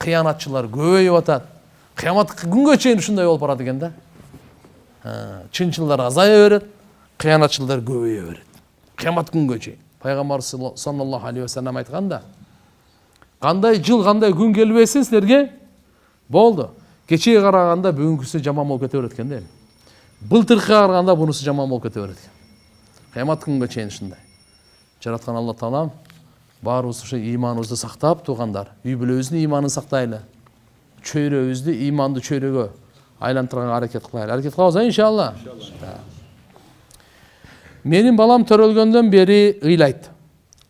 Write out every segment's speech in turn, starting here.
кыянатчылар көбөйүп атат. Кыямат күнгө чейин ушундай болуп барат экен да. Чынчылдар азая берет, кыянатчылар көбөйө берет. Кыямат күнгө чейин. Пайгамбар саллаллаху алейхи вассалам айтканда, кандай жыл, кандай күн келбесин силерге болду. Кечеге караганда бүгүнкүсү жаман болуп кете берет экен да. Былтыркыга караганда бунусу жаман болуп кете берет экен. Кыямат күнгө чейин ушундай. Жараткан Алла Таалам баарыбыз ушу ыйманыбызды сактап тургандар, үй бүлөбүздүн ыйманын сактайлы. Чөйрөбүздү ыймандуу чөйрөгө айлантырганга аракет кылайлы. Аракет кылабыз иншалла. Менин балам төрөлгөндөн бери ыйлайт.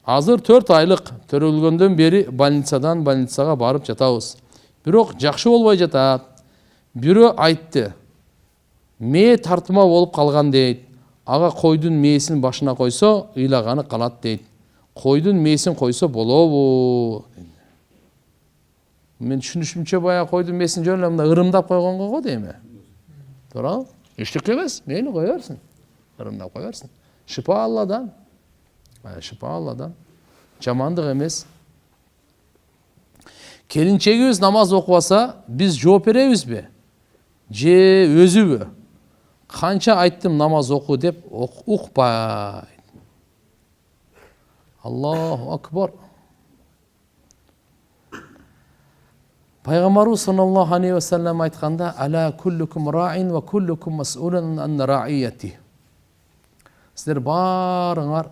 Азыр 4 айлык. Төрөлгөндөн бери больницадан больницага барып жатабыз. Бирок жакшы болбой жатат. Бирөө айтты. Мээ тартыма болуп калган дейт. Ага койдун мээсин башына койсо, ыйлаганы калат дейт. Койдун мээсин койсо болобу? Мен түшүнүшүмчө бая койдун мээсин жөн эле мында ырымдап койгонго го дейм. Туурабы? Эчтеке эмес, мени кое берсин. Ырымдап кое берсин. Шипа Алладан. Шипа Алладан. Жамандык эмес. Келинчегибиз намаз окубаса, биз жооп беребизби? Же өзүбү? Канча айттым намаз оку деп укпайт. Аллаху акбар. Пайгамбарыбыз саллаллаху алейхи ва саллям айтканда, "Ала куллукум раин ва куллукум мас'улун ан раияти." Силер баарыңар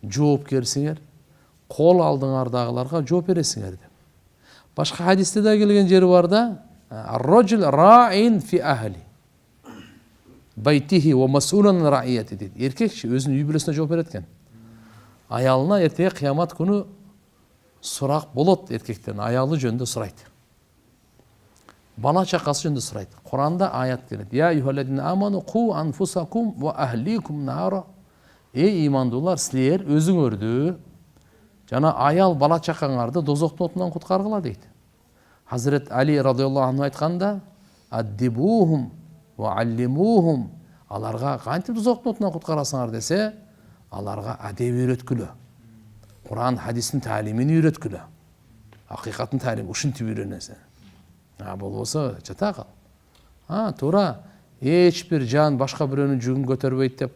жоопкерсиңер, кол алдыңардагыларга жооп бересиңер деп. Башка хадисте да келген жери бар да, "Ар-раджул раин фи ахли байтихи ва мас'улун ан раияти" дейт. Эркекчи өзүнүн үй бүлөсүнө жооп берет экен. Аялына эртеге кыямат күнү сурак болот, эркектен аялы жөнүндө сурайт. Бала чакасы жөнүндө сурайт. Куранда аят келет. "Я юхалладина аману қу анфусакум ва ахликум нара." Эй имандуулар, силер өзүңөрдү жана аял бала чакаңарды дозоктун отунан куткаргыла дейт. Хазрет Али радиаллаху анху айтканда, "Аддибухум ва аллимухум." Аларга кантип дозоктун отунан куткарасыңар десе, аларга адеп үйрөткүлө. Куран хадистин таалимин үйрөткүлө. Акыйкаттын таалими ушинтип үйрөнөсүң. Болбосо жата кал. Туура, эч бир жан башка бирөөнүн жүгүн көтөрбөйт деп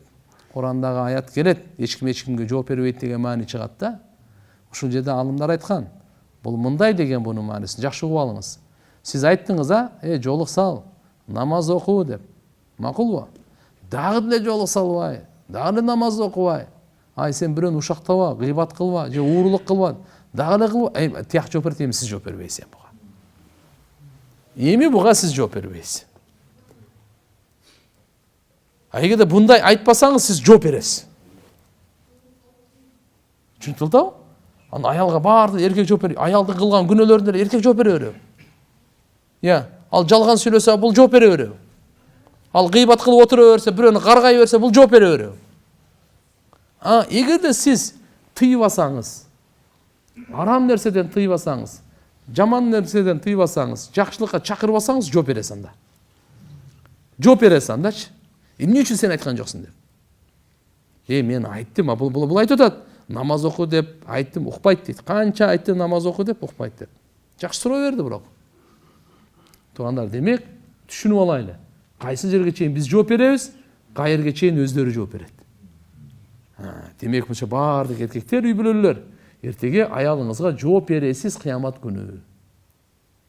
Курандагы аят келет. Эч кимге жооп бербейт деген маани чыгат да. Ушул жерде алымдар айткан. Бул мындай деген бунун маанисин жакшы угуп алыңыз. Сиз айттыңыз, жолук сал, намаз оку деп. Макулбу? Дагы деле жолук салбай, дагы намаз окубай. Сен бирөөнү ушактаба, гыйбат кылба, же уурулук кылба. Дагы эле кылба. Тияк жооп берет, сиз жооп бербейсиз буга. Эми буга сиз жооп бербейсиз. Эгерде бундай айтпасаңыз, сиз жооп бересиз. Түшүнүктүбү? Аны аялга баарды эркек жооп берет. Аялдын кылган күнөөлөрүнө эркек жооп бере береби? Ал жалган сүйлөсө, бул жооп бере береби? Ал гыйбат кылып отура берсе, бирөөнү каргай берсе, бул жооп бере береби? Эгерде сиз тыйбасаңыз, арам нерседен тыйбасаңыз, жаман нерседен тыйбасаңыз, жакшылыкка чакырбасаңыз, жооп бересиз анда. Жооп бересиз андачы. Эмне үчүн сен айткан жоксуң деп. Мен айттым, бул айтып атат. Намаз оку деп айттым, укпайт дейт. Канча айттым намаз оку деп укпайт деп. Жакшы суроо берди бирок. Туугандар, демек түшүнүп алайлы. Кайсы жерге чейин биз жооп беребиз, кай жерге чейин өздөрү жооп берет. Демек мынча баардык эркектер, үй бүлөлөр, эртеге аялыңызга жооп бересиз кыямат күнү.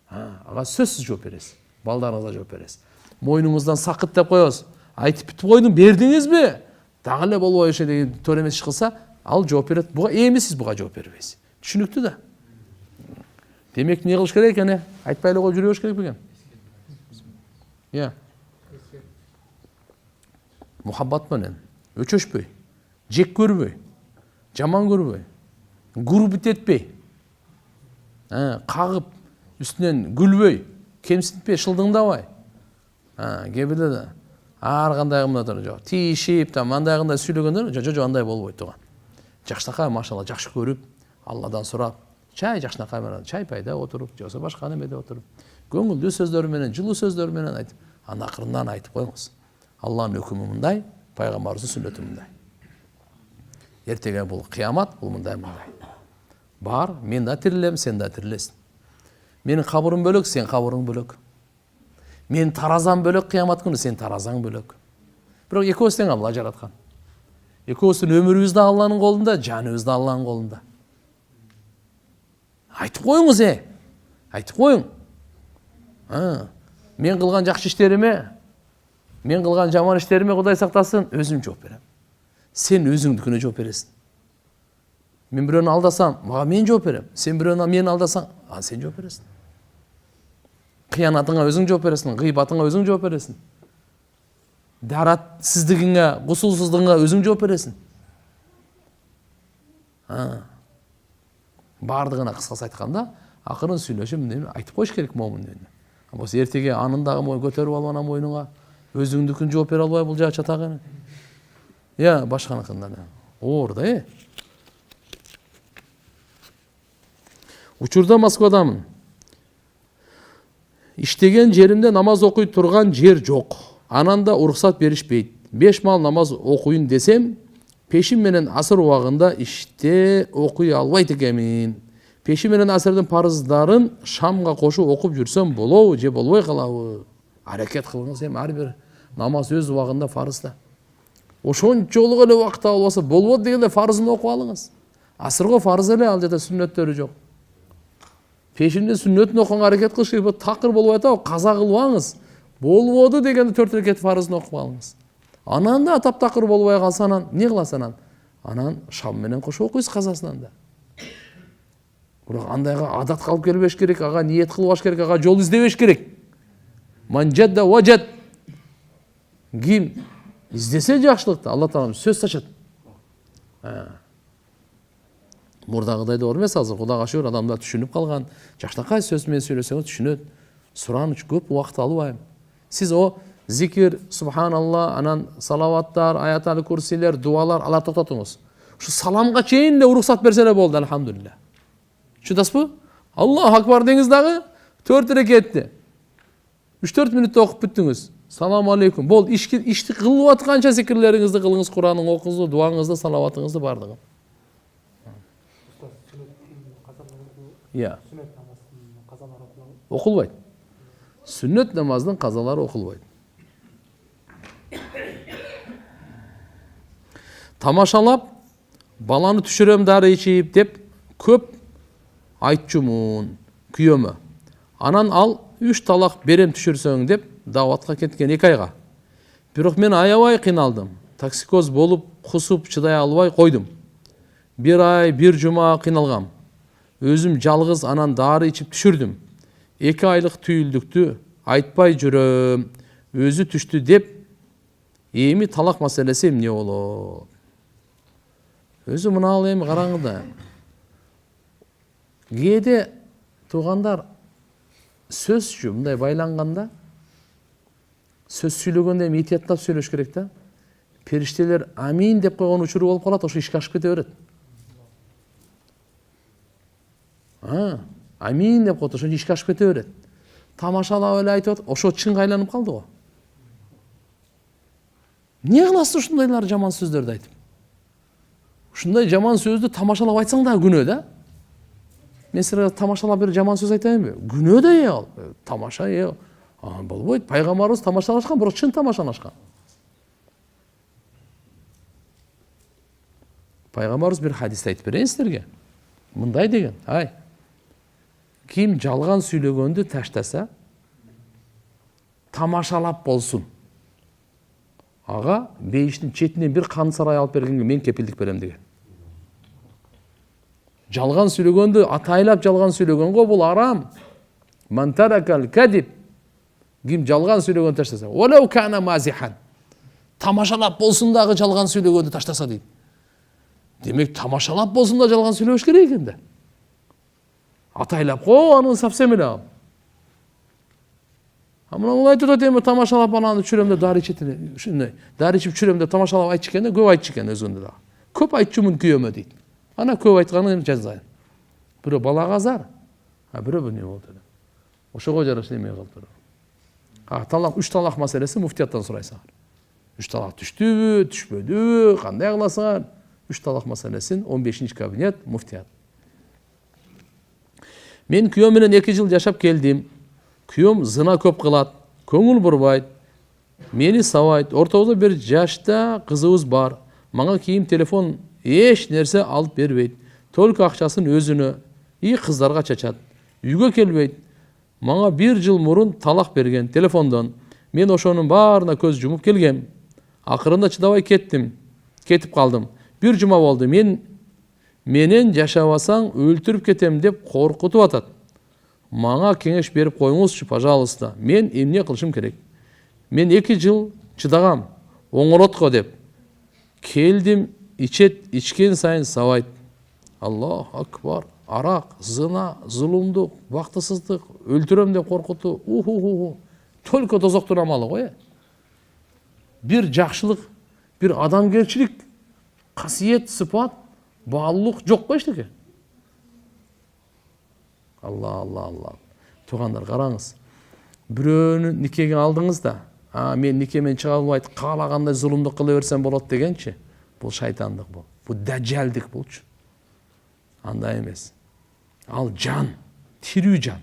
Ага сөзсүз жооп бересиз. Балдарыңызга жооп бересиз. Мойнуңуздан сакыт деп коебуз. Айтып бүтүп койдуң, бердиңизби? Дагы эле болбой ошо деген төрөмес чыкса, ал жооп берет. Буга эми сиз буга жооп бербейсиз. Түшүнүктүү да. Демек эмне кылыш керек экен? Айтпай эле коюп жүрөбүш керек бекен? Мухаббат менен, өчөшпөй, жек көрбөй, жаман көрбөй, гурбут этпей, кагып, үстүнөн күлбөй, кемсинтпей, шылдыңдабай. Кээ бирде да ар кандай кылмадар жок. Тиишип, мындай кандай сүйлөгөндөр, жок, андай болбойт туган. Жакшынакай машалла жакшы көрүп, Алладан сурап, чай жакшынакай менен чай пайда отуруп, жоксо башка немеде отуруп, көңүлдүү сөздөр менен, жылуу сөздөр менен айтып, акырындан айтып коюңуз. Алланын өкүмү мындай, пайгамбарыбыздын сүннөтү мындай. Эртеге бул кыямат, бул мындай. Бар, мен да тирилем, сен да тирилесиң. Менин кабырым бөлөк, сен кабырың бөлөк. Менин таразам бөлөк, кыямат күнү сен таразаң бөлөк. Бирок экөөбүз тең Алла жараткан. Экөөбүздүн өмүрүбүз да Алланын колунда, жаныбыз да Алланын колунда. Айтып коюңуз, айтып коюң. Мен кылган жакшы иштериме, мен кылган жаман иштериме Кудай сактасын, өзүм жооп берем. Сен өзүңдүкүнө жооп бересиң. Мен бирөөнү алдасам, мага мен жооп берем. Сен бирөөнү мени алдасаң, сен жооп бересиң. Кыянатыңа өзүң жооп бересиң, гыйбатыңа өзүң жооп бересиң. Даратсыздыгыңа, кусулсуздугуңа өзүң жооп бересиң. Бардыгына кыскасы айтканда, акырын сүйлөшүп айтып коюш керек момундун. Болсо эртеге анын дагы көтөрүп алып анан мойнуңа өзүңдүкүн жооп бере албай бул жаа чатагы. Башканыкынан. Оор да, Учурда Москвадамын. Иштеген жеримде намаз окуй турган жер жок. Анан да уруксат беришпейт. 5 мал намаз окуйн десем, пешим менен асыр убагында иште окуй албайт экенмин. Пешим менен асырдын парыздарын шамга кошуп окуп жүрсөм болобу же болбой калабы? Аракет кылыңыз, ар бир намаз өз убагында фарыз да. Ошончолук эле убакыт албаса болбойт дегенде фарызын окуп алыңыз. Асырга фарыз эле, ал жерде сүннөттөрү жок. Пешимде сүннөтүн окуганга аракет кылыш керек, такыр болбой атабы, каза кылбаңыз. Болбоду дегенде 4 рекет фарызын окуп алыңыз. Анан да таптакыр болбой калса, анан эмне кыласың? Анан шам менен кошо окуйсуз казасынан да. Бирок андайга адат калып келбеш керек, ага ниет кылбаш керек, ага жол издебеш керек. Манжадда важад. Ким издесе жакшылыкты, Алла Таалам сөз ачат. Мурдагыдай доор эмес азыр, Кудайга шүгүр, адамдар түшүнүп калган. Жакшынакай сөз менен сүйлөсөңүз түшүнөт. Сураныч көп убакыт албайм. Сиз зикир, субханалла, анан салаваттар, аятал курсилер, дуалар, алар токтотуңуз. Ушу саламга чейин эле уруксат берсе эле болду, алхамдулилля. Чудасызбы? Аллаху акбар деңиз дагы 4 рекетти. 3-4 мүнөттө окуп бүттүңүз. Салам алейкум. Болду, ишти кылып атканча зикирлериңизди кылыңыз, Куранын окуңуз, дуаңызды, салаватыңызды бардыгы. Окулбайт. Сүннөт намаздын казалары окулбайт. Тамашалап, баланы түшүрөм дары ичип деп көп айтчумун күйөмө. Анан ал 3 талак берем түшүрсөң деп даватка кеткен 2 айга. Бирок мен аябай кыйналдым. Токсикоз болуп, кусуп чыдай албай койдум. 1 ай, 1 жума кыйналгам. Өзүм жалгыз анан дары ичип түшүрдүм. 2 айлык түйүлдүктү айтпай жүрөм. Өзү түштү деп, эми талак маселеси эмне болот? Өзү мына ал эми караңызда. Кээде туугандар сөзчү мындай байланганда, сөз сүйлөгөндө эми этияттап сүйлөш керек да. Периштелер амин деп койгон учуру болуп калат, ошо ишке ашып кете берет. Амин деп койот, ошо ишке ашып кете берет. Тамашалап эле айтып, ошо чынга айланып калды го. Эмне кыласыз ушундайлар жаман сөздөрдү айтып? Ушундай жаман сөздү тамашалап айтсаң да күнөө да. Мен силерге тамашалап бир жаман сөз айтайынбы? Күнөө да ал. Тамаша болбойт. Пайгамбарыбыз тамашалашкан, бирок чын тамашалашкан. Пайгамбарыбыз бир хадисте айтып берейин силерге. Мындай деген, ким жалган сүйлөгөндү таштаса, тамашалап болсун. Ага бейиштин четинен бир кан сарай алып бергенге мен кепилдик берем деген. Жалган сүйлөгөндү, атайлап жалган сүйлөгөнгө бул арам. Ман таракал кадиб. Ким жалган сүйлөгөндү таштаса, валау кана мазихан. Тамашалап болсун дагы жалган сүйлөгөндү таштаса дейт. Демек тамашалап болсун да жалган сүйлөш керек экен да. Атайлап анын совсем эле ал. Мына ул айтып атат, тамашалап ананы чүрөмдө дары ичет. Ушундай, дары ичип чүрөмдө тамашалап айтчу экен да, көп айтчу экен өзүндө да. Көп айтчумун күйөмө дейт. Ана көп айтканын жазайын. Бирөө балага азар, бирөө эмне болду деп. Ошого жараша эме кылып туруп. Талак, 3 талак маселеси муфтияттан сурайсыңар. 3 талак түштүбү, түшпөдүбү, кандай кыласыңар? 3 талак маселесин 15-кабинет муфтият. Мен күйөөм менен 2 жыл жашап келдим. Күйөөм зына көп кылат, көңүл бурбайт, мени сабайт. Ортобузда бир жашта кызыбыз бар. Мага кийим, телефон эч нерсе алып бербейт. Только акчасын өзүнө и кыздарга чачат. Үйгө келбейт. Мага 1 жыл мурун талак берген телефондон. Мен ошонун баарына көз жумуп келгем. Акырында чыдабай кетип калдым. 1 жума болду. Менен жашабасаң өлтүрүп кетем деп коркутуп атат. Мага кеңеш берип коюңузчу, пожалуйста. Мен эмне кылышым керек? Мен 2 жыл чыдагам, оңоротко деп. Келдим, ичкен сайын сабайт. Аллах акбар. Арак, зына, зулумдук, бактысыздык, өлтүрөм деп коркутуу. Только тозоктун амалы го. Бир жакшылык, бир адамгерчилик, касиет, сыпат, баалуулук жок го эчтеке. Алла. Туугандар, караңыз. Бирөөнү никеге алдыңыз да, мен никемен чыга албайт, каалагандай зулумдук кыла берсем болот дегенчи. Бул шайтандык бул. Бул дажжалдык болчу. Андай эмес. Ал жан, тирүү жан.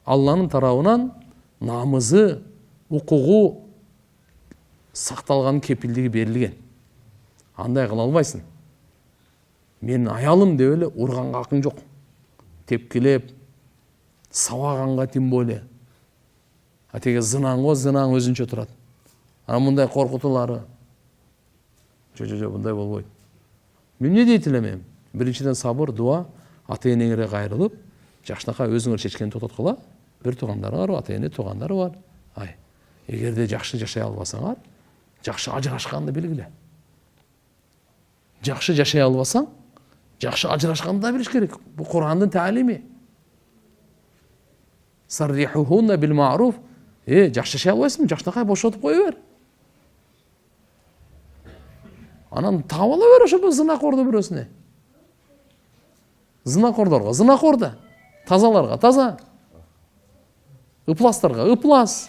Алланын тарабынан намызы, укугу сакталган кепилдиги берилген. Андай кыла албайсың. Мен аялым деп эле урганга акың жок. Тепкилеп, сабаганга тим боле. Атеге зынаң өзүнчө турат. Мындай коркутуулары. Жо, мындай болбойт. Мен эмне дейт элем? Биринчиден сабыр, дуа, ата-энеңерге кайрылып, жакшынакай өзүңөр чечкенди токтоткула. Бир туугандары бар, ата-эне туугандары бар. Эгерде жакшы жашай албасаңар, жакшы ажырашканды билгиле. Жакшы жашай албасаң, жакшы ажырашканды да билиш керек. Бул Кур'андын таалими. Саррихухунна бил ма'руф. Жакшы жашай албайсыңбы? Жакшынакай бошотуп кое бер. Анан таап ала бер ошо зынакорду бирөөсүнө. Зынакордорго зынакор да, тазаларга таза. Ыпластарга ыплас.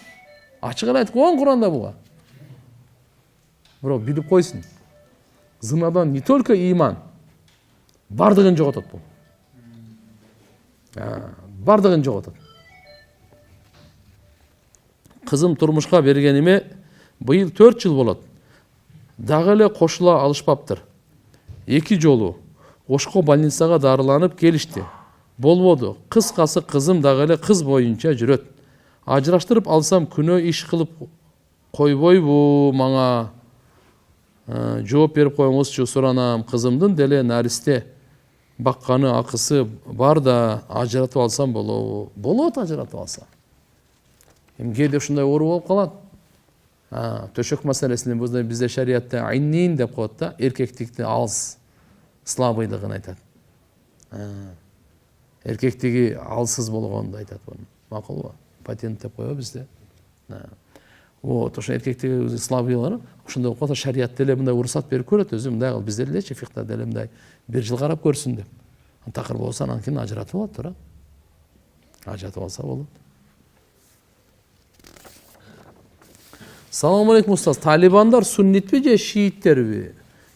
Ачык эле айтып койгон Кур'анда буга. Бирок билип койсун. Зынадан не только иман, бардыгын жоготот бул. Бардыгын жоготот. Кызым турмушка бергениме быйыл 4 жыл болот. Дагы эле кошула алышпаптыр. 2 жолу Ошко больницага дарыланып келишти. Болбоду. Кыскасы кызым дагы эле кыз боюнча жүрөт. Ажыраштырып алсам күнөө иш кылып койбойбу мага? Жооп берип коюңузчу, суранам. Кызымдын деле наристе бакканы акысы бар да, ажыратып алсам болобу? Болот ажыратып алса. Кээде ушундай оору болуп калат. Төшөк маселесинде бизде шариятта айнин деп коет да, эркектикти алс слабыйлыгын айтат. Эркектиги алсыз болгонду айтат буну. Макулбу? Патент деп коебуз бизде. Вот, ошо эркектиги слабыйлыгы ошондой болуп калса шарият деле мындай уруксат берип көрөт, өзү мындай кылып бизде делечи фикта деле мындай 1 жыл карап көрсүн деп. Такыр болсо анан кийин ажыратып алат туура. Ажыратып алса болот. Салам алейкум устаз. Талибандар суннитпи же шииттерби?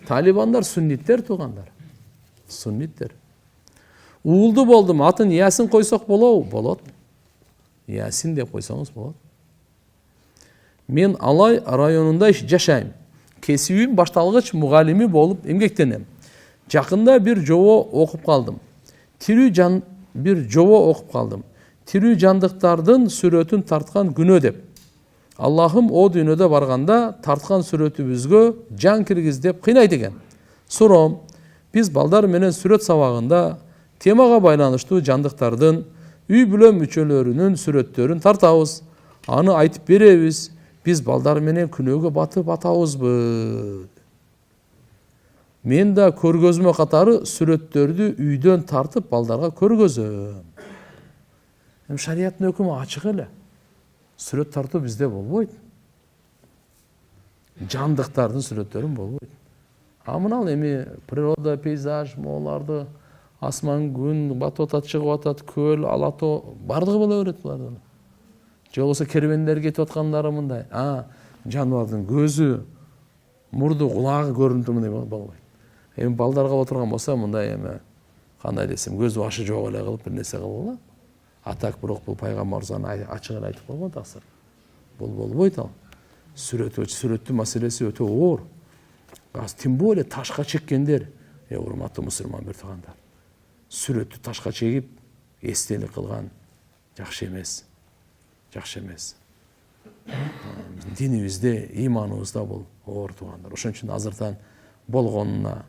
Талибандар сунниттер туугандар. Сунниттер. Уулду болдум, атын Ясин койсок болобу? Болот. Ясин деп койсоңуз болот. Мен Алай районунда жашайм. Кесибим башталгыч мугалими болуп эмгектенем. Жакында бир жобо окуп калдым. Тирүү жандыктардын сүрөтүн тарткан күнөө деп. Аллахым о дүйнөдө барганда тарткан сүрөтүбүзгө жан киргиз деп кыйнайт экен. Суром, биз балдар менен сүрөт сабагында темага байланыштуу жандыктардын үй бүлө мүчөлөрүнүн сүрөттөрүн тартабыз. Аны айтып беребиз. Биз балдар менен күнөөгө батып атабызбы? Мен да көргөзмө катары сүрөттөрдү үйдөн тартып балдарга көргөзөм. Шарияттын өкүмү ачык эле. Сүрөт тартуу бизде болбойт. Жандыктардын сүрөттөрүн болбойт. Мынал эми природа, пейзаж, мооларды, асман, күн, батып атат, чыгып атат, көл, алато, бардыгы боло берет булардын. Же болбосо кербендер кетип аткандары мындай. Жаныбардын көзү, мурду, кулагы көрүнүп мындай болбойт. Эми балдарга отурган болсо мындай эми кандай десем, көз башы жок эле кылып бир нерсе кылгыла. атак бирок бул пайгамбарыбыздын ачык эле айтып койгон таксыр. Бул болбойт ал. Сүрөттүн маселеси өтө оор. Тем более ташка чеккендер, урматтуу мусулман биртугандар. Сүрөттү ташка чегип, эстелик кылган жакшы эмес. Жакшы эмес. Динибизде, иманыбызда бул оор туугандар. Ошон үчүн азыртан болгонуна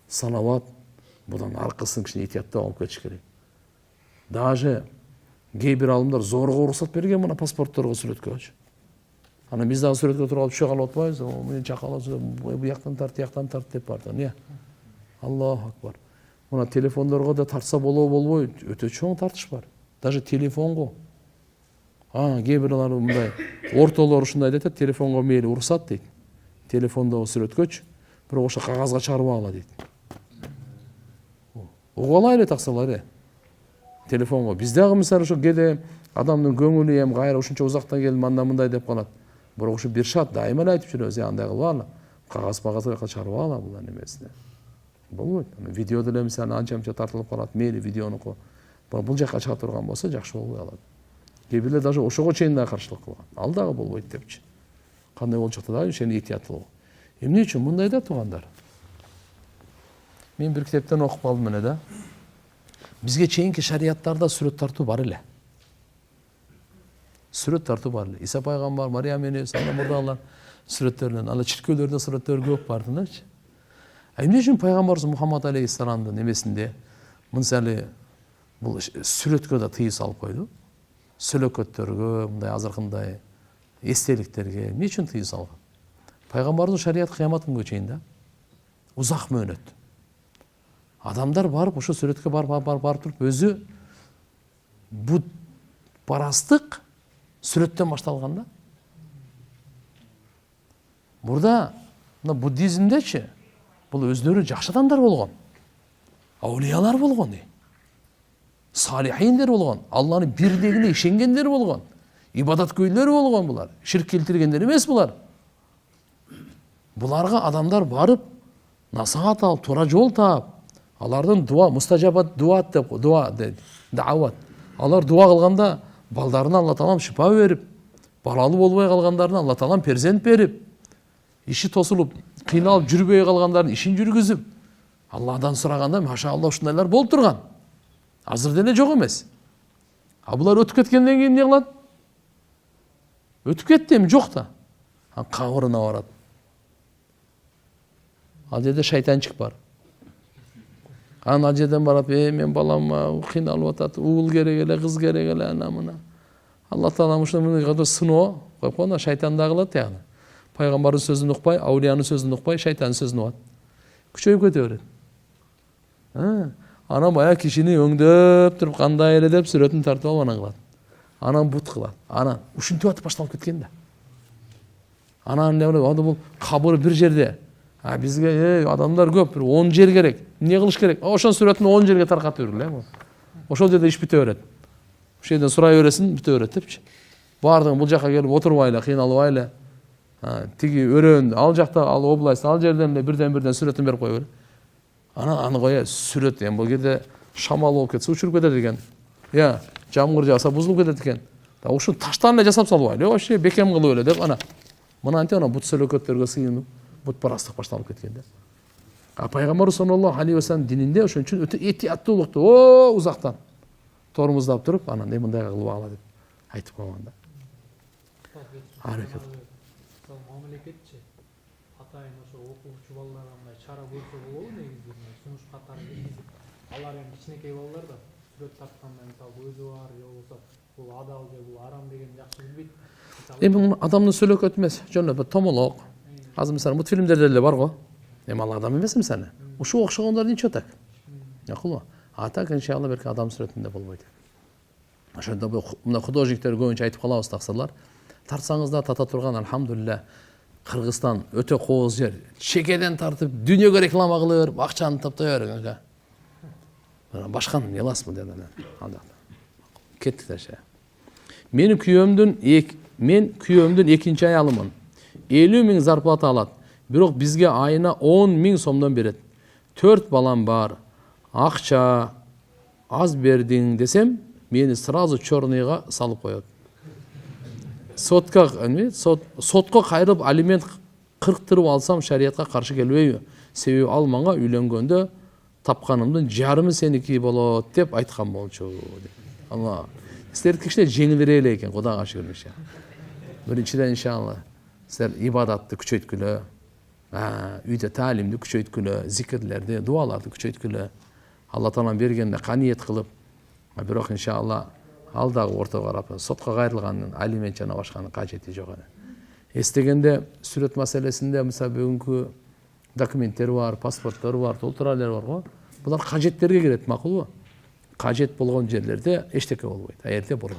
салават, будан аркысын кичине этияттап алып кетиш керек. Даже кээ бир алымдар зорго уруксат берген мына паспортторго сүрөткөчү. Ана биз дагы сүрөткө туруп алып түшө калып атпайбыз, мен чакалап бияктан тарт, тияктан тарт деп барды. Эмне? Аллаху акбар. Мына телефондорго да тартса болбойт, өтө чоң тартыш бар. Даже телефонго. Кээ бирлер мындай ортолор ушундай дейт, телефонго мейли уруксат дейт. Телефондогу сүрөткөчү, бирок ошо кагазга чыгарып ала дейт. Угуп алайлы таксалар. Телефонго. Биз дагы мисалы ошо кээде адамдын көңүлү эми кайра ушунча узактан келдим анда мындай деп калат. Бирок ошо бир шарт дайыма эле айтып жүрөбүз, андай кылбагыла. Кагазга чыгарып ала бул эмесине. Болбойт. Видео деле мисалы анча-мынча тартылып калат, мейли видеонуку. Бул жакка чыга турган болсо жакшы болбой калат. Кээ бирлер даже ошого чейин да каршылык кылган. Ал дагы болбойт депчи. Кандай болчокто дагы ошону этияттуу. Эмне үчүн мындай да туугандар? Мен бир китептен окуп калдым эле да. Бизге чейинки шарияттарда сүрөт тартуу бар эле. Сүрөт тартуу бар эле. Иса пайгамбар, Мариям энебиз, ана мурдагылар сүрөттөрүнөн, ала чиркөөлөрдө сүрөттөр көп бардыларчы. Эмне үчүн пайгамбарыбыз Мухаммад алейхиссаламдын эмесинде мынсалы бул сүрөткө да тыюу салып койду? Сүлөкөттөргө, мындай азыркындай эстеликтерге эмне үчүн тыюу салган? Пайгамбардын шарияты кыямат күнгө чейин да узак мөөнөт. Адамдар барып ошо сүрөткө барып туруп өзү бут парастык сүрөттөн башталган да. Мурда мына буддизмдечи бул өздөрү жакшы адамдар болгон. Аулиялар болгон. Салихиндер болгон, Алланын бирлигине ишенгендер болгон, ибадаткөйлөр болгон булар. Ширк келтиргендер эмес булар. Буларга адамдар барып, насаат алып, туура жол таап, алардын дуа, мустажабат дуат деп, дуа дейт, даават. Алар дуа кылганда балдарына Алла таалам шифа берип, балалы болбой калгандарына Алла таалам перзент берип, иши тосулуп, кыйналып жүрбөй калгандардын ишин жүргүзүп, Алладан сураганда машалла ушундайлар болуп турган. Азыр деле жок эмес. Булар өтүп кеткенден кийин эмне кылат? Өтүп кетти, эми жок да. Кабырына барат. Ал жерде шайтанчык бар. Ал жерден барат, мен балама кыйналып атат, уул керек эле, кыз керек эле, ана мына. Алла таалам ушуну сыноо коюп койгон, шайтан да кылат ягы. Пайгамбардын сөзүн укпай, аулиянын сөзүн укпай, шайтандын сөзүн угат. Күчөйүп кете берет. Анан бая кишини өңдөп туруп кандай эле деп сүрөтүн тартып алып анан кылат. Анан бут кылат. Анан ушинтип атып башталып кеткен да. Анан эмне болду? Бул кабыр бир жерде. Бизге адамдар көп, 10 жер керек. Эмне кылыш керек? Ошон сүрөтүн 10 жерге таркатып бергиле. Ошол жерде иш бүтө берет. Ошол жерден сурай бересин, бүтө берет депчи. Бардыгы бул жака келип отурбайлы, кыйналбайлы. Тиги өрөөн, ал жакта, ал область, ал жерден эле бирден сүрөтүн берип кое бер. Анан аны коя сүрөт, бул жерде шамал болуп кетсе учуруп кетет экен. Жамгыр жааса бузулуп кетет экен. Ушун таштан эле жасап салбайлы, вообще бекем кылып эле деп ана. Мына антип ана бут сөлөкөттөргө сыйынып, бут парастык башталып кеткен да. Пайгамбар саллаллаху алейхи ва саллям дининде ошон үчүн өтө этияттуулукту узактан тормуздап туруп, анан мындай кылып ала деп айтып койгон да. Аракет. Мамлекетчи атайын ошо окуучу балдарга мындай чара көрсө болобу негизи, сунуш катары киргизип, алар эми кичинекей балдар да сүрөт тартканда мисалы өзү бар, же болбосо бул адал же бул арам деген жакшы билбейт. Эми адамдын сөлөкөтү эмес, жөн эле томолок. Азыр мисалы мультфильмдерде деле барго. Эми ал адам эмес мисалы. Ушуга окшогондор нече атак. Макулбу? Атак иншалла берки адам сүрөтүндө болбойт. Ошондо мына художниктер көбүнчө айтып калабыз таксырлар. Тартсаңыз да тата турган, алхамдулилля, Кыргызстан өтө кооз жер. Чекеден тартып, дүйнөгө реклама кылып, акчаны таптай берген. Башканы эмне кыласызбы деди анда. Кеттик таша. Мен күйөөмдүн экинчи аялымын. 50 000 зарплата алат. Бирок бизге айына 10 000 сомдон берет. 4 балам бар. Акча аз бердиң десем, мени сразу черныйга салып коет. Сотко кайрып алимент кырктырып алсам шариятка каршы келбейби? Себеби ал мага үйлөнгөндө тапканымдын жарымы сеники болот деп айткан болчу. Алла. Силер кичине жеңилирээк эле экен, Кудайга шүгүр иншалла. Биринчиден иншалла силер ибадатты күчөйткүлө, үйдө таалимди күчөйткүлө, зикирлерди, дуаларды күчөйткүлө. Алла Таалам бергенде каниет кылып, бирок иншалла ал дагы орто карап, сотко кайрылгандын алимент жана башканын кажети жок. Эстегенде сүрөт маселесинде мисалы бүгүнкү документтер бар, паспорттор бар, толтуралар бар го. Булар кажеттерге кирет, макулбу? Кажет болгон жерлерде эчтеке болбойт, эрте болот.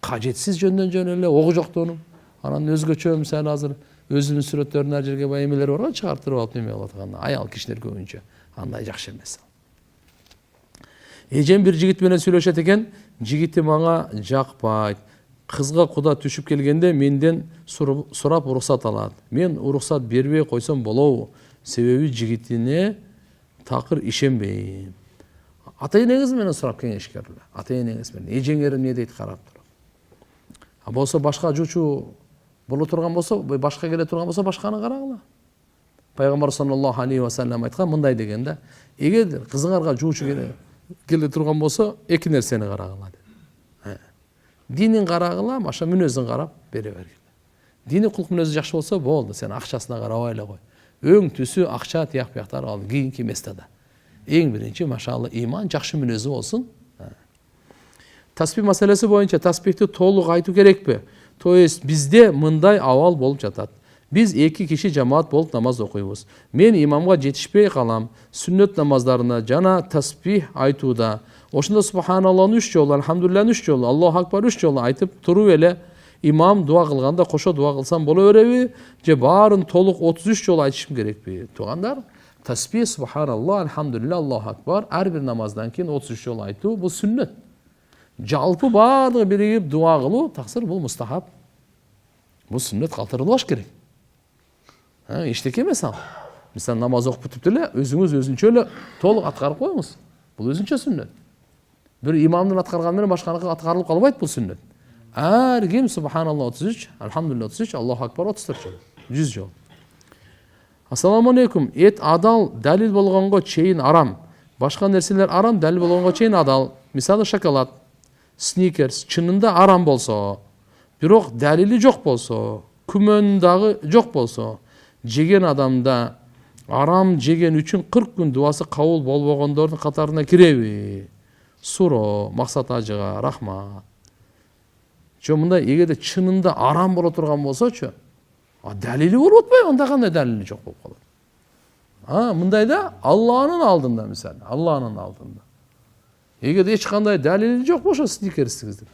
Кажетсиз жөндөн эле ого жоктонуп, анан өзгөчө мисалы азыр өзүнүн сүрөттөрүн ар жерге эмелер бар го, чыгартырып алып неме болот анда. Аял кишилер көбүнчө андай жакшы эмес. Эжем бир жигит менен сүйлөшөт экен, жигити мага жакпайт. Кызга куда түшүп келгенде менден сурап уруксат алат. Мен уруксат бербей койсом болобу? Себеби жигитине такыр ишенбейм. Ата-энеңиз менен сурап кеңешкерле. Ата-энеңиз менен. Эжеңер эмне дейт карап туруп. Болсо башка жуучу боло турган болсо, башка келе турган болсо башканы карагыла. Пайгамбар саллаллаху алейхи ва саллям айткан мындай дегенде, эгер кызыңарга жуучу келе турган болсо, эки нерсени карагыла дейт. Динин карагыла, башка мүнөзүн карап бере бергиле. Дини кулк мүнөзү жакшы болсо болду, сен акчасына карабай эле кой. Өң түсү акча тияк бияктар ал кийинки местада. Эң биринчи машалла иман жакшы мүнөзү болсун. Таспих маселеси боюнча таспихти толук айтуу керекпи? То есть бизде мындай абал болуп жатат. Биз эки киши жамаат болуп намаз окуйбуз. Мен имамга жетишпей калам. Сүннөт намаздарына жана таспих айтууда ошондо субханаллахны 3 жолу, алхамдулиллахны 3 жолу, Аллаху акбар 3 жолу айтып туруп эле имам дуа кылганда кошо дуа кылсам боло береби? Же баарын толук 33 жолу айтышым керекпи? Туугандар, таспих субханаллах, алхамдулиллах, Аллаху акбар ар бир намаздан кийин 33 жолу айтуу бул сүннөт. Жалпы баардыгы биригип дуа кылуу таксыр бул мустахаб. Бул сүннөт калтырылбаш керек. Эчтеке эмес ал. Мисалы намаз окуп бүтүп деле өзүңүз өзүнчө эле толук аткарып коюңуз. Бул өзүнчө сүннөт. Бир имамдын аткарганы менен башканыкы аткарылып калбайт бул сүннөт. Ар ким субханаллах 33, алхамдулиллах 33, Аллаху акбар 34 жол, 100 жол. Ассаламу алейкум. Эт адал далил болгонго чейин арам. Башка нерселер арам, далил болгонго чейин адал. Мисалы шоколад, сникерс чынында арам болсо, бирок далили жок болсо, күмөн дагы жок болсо, жеген адамда арам жеген үчүн 40 күн дуасы кабыл болбогондордун катарына киреби? Суро, максат ажыга рахмат. Жо мындай эгерде чынында арам боло турган болсочу, далили болуп атпайбы? Анда кандай далили жок болуп калат? Мындайда Алланын алдында мисалы, Алланын алдында. Эгерде эч кандай далили жок болсо сникерсиңиздин.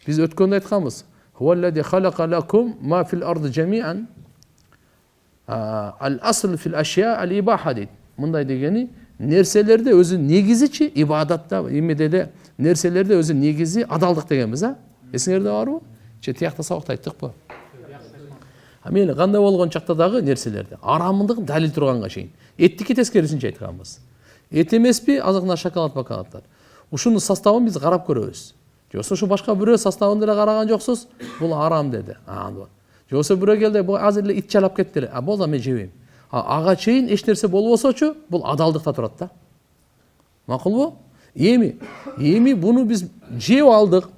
Биз өткөндө айтканбыз. Хуаллади халака лакум ма фил арди жамиан. Ал-асл фил ашя ал-ибаха дейт. Мындай дегени нерселерде өзү негизичи ибадатта, эмеде эле нерселерде өзү негизи адалдык дегенбиз, Эсиңерде барбы? Же тиякта сабакта айттыкпы? Мейли кандай болгон чакта дагы нерселерде арамындыгын далил турганга чейин. Эттики тескерисинче айтканбыз. Эт эмеспи, азыркына шоколад бакалаттар. Ушунун составын биз карап көрөбүз. Жоксо ушу башка бирөө составын деле караган жоксуз, бул арам деди. Жоксо бирөө келди, бул азыр эле ит жалап кетти эле. Болду, мен жебейм. Ага чейин эч нерсе болбосочу, бул адалдыкта турат да. Макулбу? Эми буну биз жеп алдык.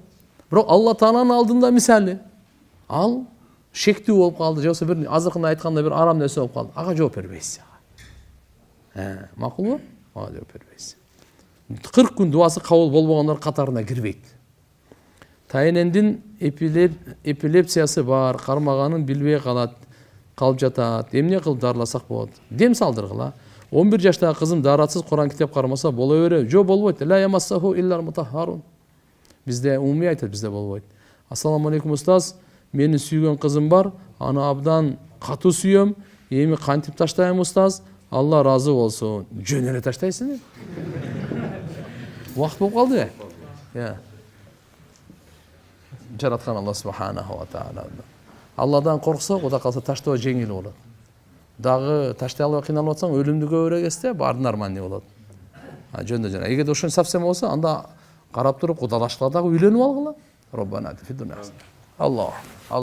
Бирок Алла Тааланын алдында мисалы ал шектүү болуп калды, жоксо бир азыркында айтканда бир арам нерсе болуп калды. Ага жооп бербейсиз. Макулбу? Ага жооп бербейсиз. 40 күн дуасы кабыл болбогондор катарына кирбейт. Тайнендин эпилепсиясы бар, кармаганын билбей калып жатат. Эмне кылып дарыласак болот? Дем салдыргыла. 11 жаштагы кызым даратсыз Куран китеп кармаса боло береби? Жок, болбойт. Ла ямассаху иллал мутаххарун. Бизде умумий айтат, бизде болбойт. Ассаламу алейкум устаз, менин сүйгөн кызым бар, аны абдан катуу сүйөм. Эми кантип таштайм устаз? Алла разы болсун. Жөн эле таштайсың. Вакыт болуп калды. Жараткан Алла субханаху ва таала. Алладан корксо, Кудай калса таштоо жеңил болот. Дагы таштай албай кыйналып атсаң, өлүмдү көбүрөөк эсте, баардын арманы болот. Жөндө жана. Эгерде ошон совсем болсо, анда карап туруп кудалашкыла дагы үйлөнүп алгыла. Роббана фид дуnya. Allah